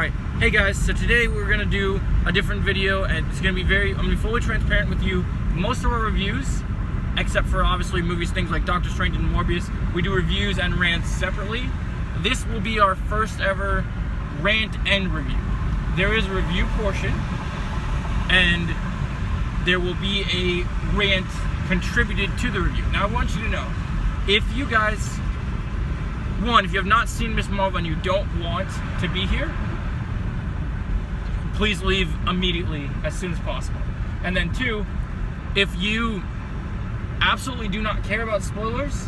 Alright, hey guys, so today we're going to do a different video, and it's going to be I'm going to be fully transparent with you. Most of our reviews, except for obviously movies, things like Doctor Strange and Morbius, we do reviews and rants separately. This will be our first ever rant and review. There is a review portion, and there will be a rant contributed to the review. Now I want you to know, if you guys, if you have not seen Miss Marvel and you don't want to be here, please leave immediately as soon as possible. And then two, if you absolutely do not care about spoilers,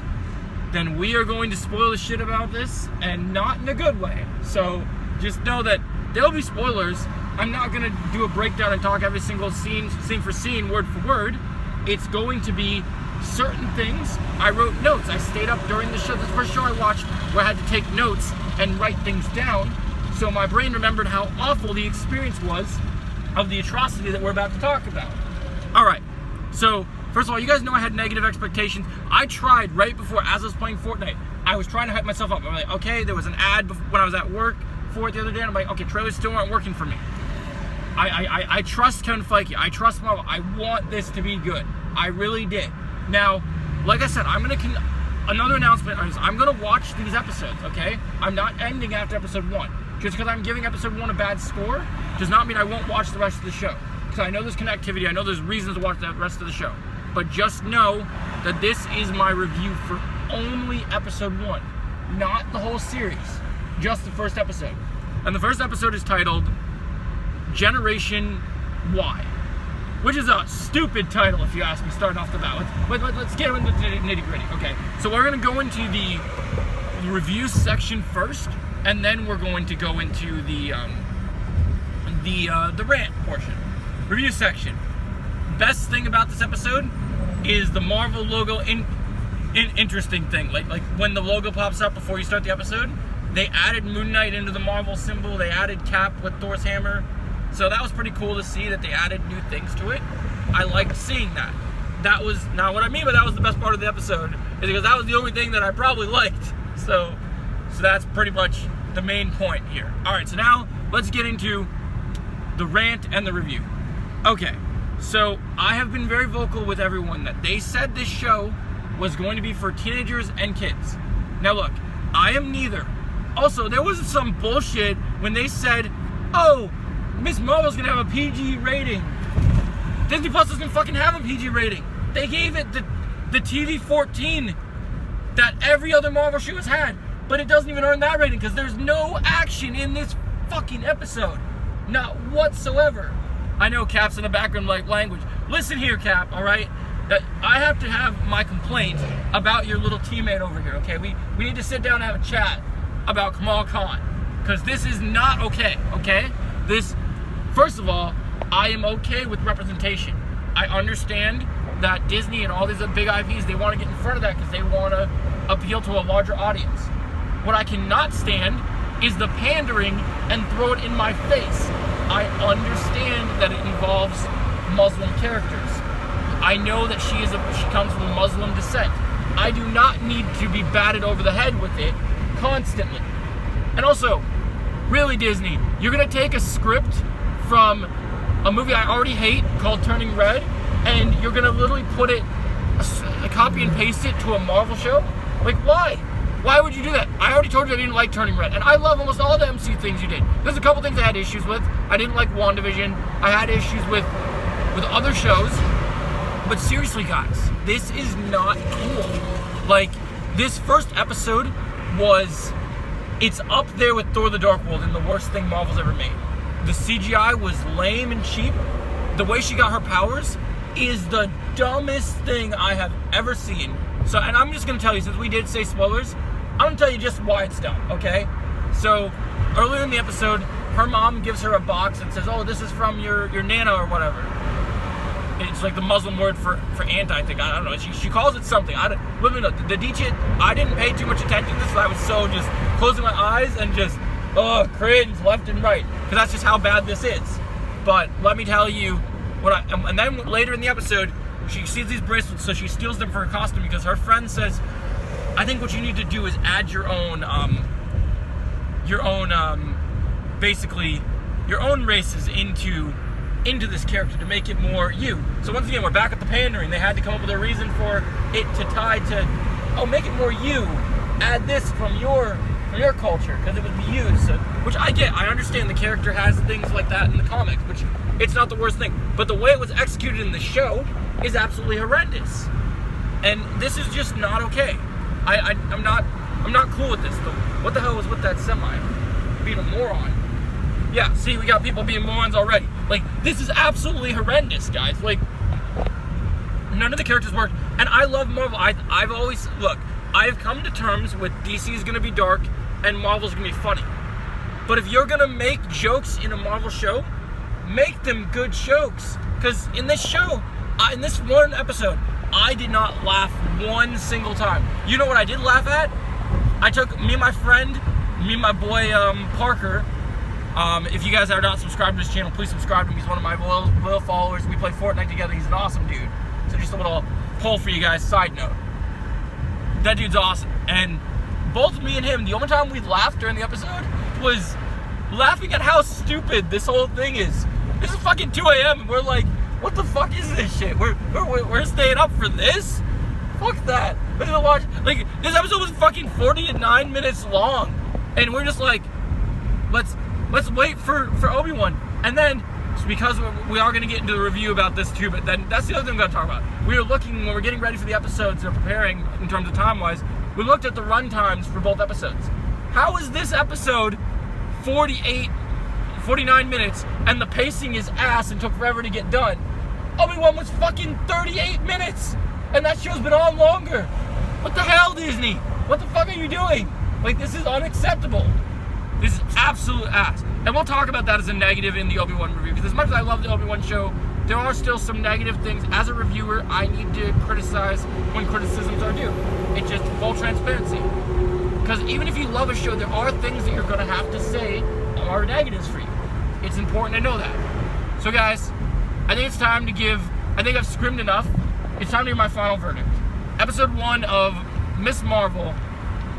then we are going to spoil the shit about this, and not in a good way. So just know that there'll be spoilers. I'm not going to do a breakdown and talk every single scene for scene, word for word. It's going to be certain things. I wrote notes. I stayed up during the show. This first show I watched where I had to take notes and write things down, so my brain remembered how awful the experience was of the atrocity that we're about to talk about. Alright, so first of all, you guys know I had negative expectations. I tried right before, as I was playing Fortnite, I was trying to hype myself up. I'm like, okay, there was an ad when I was at work for it the other day, and I'm like, okay, trailers still aren't working for me. I trust Kevin Feige. I trust Marvel. I want this to be good. I really did. Now, like I said, another announcement is I'm going to watch these episodes, okay? I'm not ending after episode 1. Just because I'm giving episode 1 a bad score does not mean I won't watch the rest of the show. Because I know there's connectivity, I know there's reasons to watch the rest of the show. But just know that this is my review for only episode 1, not the whole series, just the first episode. And the first episode is titled Generation Y, which is a stupid title if you ask me, starting off the bat. Let's get into the nitty-gritty. Okay, so we're going to go into the review section first, and then we're going to go into the rant portion. Review section. Best thing about this episode is the Marvel logo. Interesting thing, like when the logo pops up before you start the episode, they added Moon Knight into the Marvel symbol. They added Cap with Thor's hammer. So that was pretty cool to see that they added new things to it. I liked seeing that. That was, now what I mean by that was the best part of the episode, is because that was the only thing that I probably liked. So that's pretty much the main point here. Alright, so now let's get into the rant and the review. Okay, so I have been very vocal with everyone that they said this show was going to be for teenagers and kids. Now look, I am neither. Also, there was some bullshit when they said, oh, Miss Marvel's gonna have a PG rating. Disney Plus doesn't fucking have a PG rating. They gave it the TV-14 that every other Marvel show has had, but it doesn't even earn that rating because there's no action in this fucking episode. Not whatsoever. I know Cap's in the background like language. Listen here, Cap, alright? I have to have my complaint about your little teammate over here, okay? We need to sit down and have a chat about Kamal Khan, because this is not okay, okay? First of all, I am okay with representation. I understand that Disney and all these other big IPs, they want to get in front of that because they want to appeal to a larger audience. What I cannot stand is the pandering and throw it in my face. I understand that it involves Muslim characters. I know that she comes from Muslim descent. I do not need to be batted over the head with it constantly. And also, really, Disney, you're going to take a script from a movie I already hate called Turning Red, and you're going to literally put it, copy and paste it to a Marvel show? Like, why? Why would you do that? I already told you I didn't like Turning Red, and I love almost all the MCU things you did. There's a couple things I had issues with. I didn't like WandaVision. I had issues with other shows. But seriously, guys, this is not cool. Like, this first episode it's up there with Thor the Dark World and the worst thing Marvel's ever made. The CGI was lame and cheap. The way she got her powers is the dumbest thing I have ever seen. So, and I'm just going to tell you, since we did say spoilers, I'm going to tell you just why it's dumb, okay? So, earlier in the episode, her mom gives her a box and says, oh, this is from your Nana or whatever. It's like the Muslim word for aunt, I think. I don't know. She calls it something. The detail, I didn't pay too much attention to this, so I was so just closing my eyes and just, cringe left and right. Because that's just how bad this is. But let me tell you, and then later in the episode, she sees these bracelets, so she steals them for her costume because her friend says, I think what you need to do is add your own basically your own races into this character to make it more you. So once again, we're back at the pandering. They had to come up with a reason for it to tie to, oh, make it more you. Add this from your culture, because it would be used. So, which I get. I understand the character has things like that in the comics, which it's not the worst thing. But the way it was executed in the show is absolutely horrendous. And this is just not okay. I'm not cool with this. What the hell was with that semi? Being a moron. Yeah, see, we got people being morons already. Like, this is absolutely horrendous, guys. Like, none of the characters work. And I love Marvel. I've always, look, I've come to terms with DC is going to be dark and Marvel's going to be funny. But if you're going to make jokes in a Marvel show, make them good jokes. Because in this show, in this one episode, I did not laugh one single time. You know what I did laugh at? I took me and my friend, me and my boy Parker. If you guys are not subscribed to this channel, please subscribe to him. He's one of my loyal followers. We play Fortnite together. He's an awesome dude. So just a little poll for you guys, side note. That dude's awesome. And both me and him, the only time we laughed during the episode was laughing at how stupid this whole thing is. This is fucking 2 a.m. and we're like, what the fuck is this shit? We're staying up for this? Fuck that. We're gonna watch, like, this episode was fucking 49 minutes long. And we're just like, let's wait for Obi-Wan. And then, because we are going to get into the review about this too, but then that's the other thing I'm going to talk about. We were looking, when we're getting ready for the episodes and preparing in terms of time-wise, we looked at the run times for both episodes. How is this episode 49 minutes and the pacing is ass and took forever to get done? Obi-Wan was fucking 38 minutes and that show's been on longer. What the hell, Disney? What the fuck are you doing? Like, this is unacceptable. This is absolute ass. And we'll talk about that as a negative in the Obi-Wan review, because as much as I love the Obi-Wan show, there are still some negative things. As a reviewer, I need to criticize when criticisms are due. It's just full transparency. Because even if you love a show, there are things that you're going to have to say are negatives for you. It's important to know that. So guys, I think it's time to I think I've scrimmed enough. It's time to give my final verdict. Episode 1 of Miss Marvel,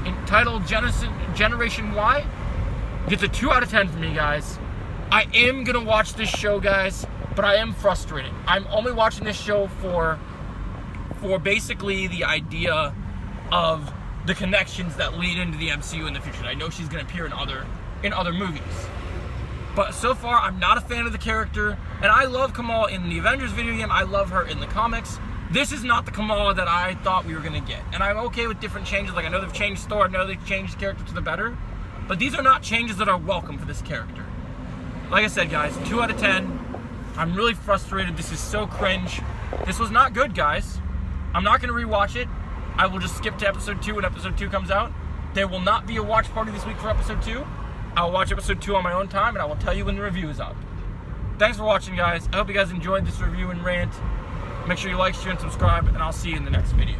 entitled Generation Y, gets a 2 out of 10 for me, guys. I am gonna watch this show, guys, but I am frustrated. I'm only watching this show for basically the idea of the connections that lead into the MCU in the future. I know she's gonna appear in other movies, but so far I'm not a fan of the character. And I love Kamala in the Avengers video game. I love her in the comics. This is not the Kamala that I thought we were gonna get, and I'm okay with different changes. Like, I know they've changed Thor, I know they've changed the character to the better. But these are not changes that are welcome for this character. Like I said, guys, 2 out of 10. I'm really frustrated. This is so cringe. This was not good, guys. I'm not going to rewatch it. I will just skip to episode 2 when episode 2 comes out. There will not be a watch party this week for episode 2. I'll watch episode 2 on my own time, and I will tell you when the review is up. Thanks for watching, guys. I hope you guys enjoyed this review and rant. Make sure you like, share, and subscribe, and I'll see you in the next video.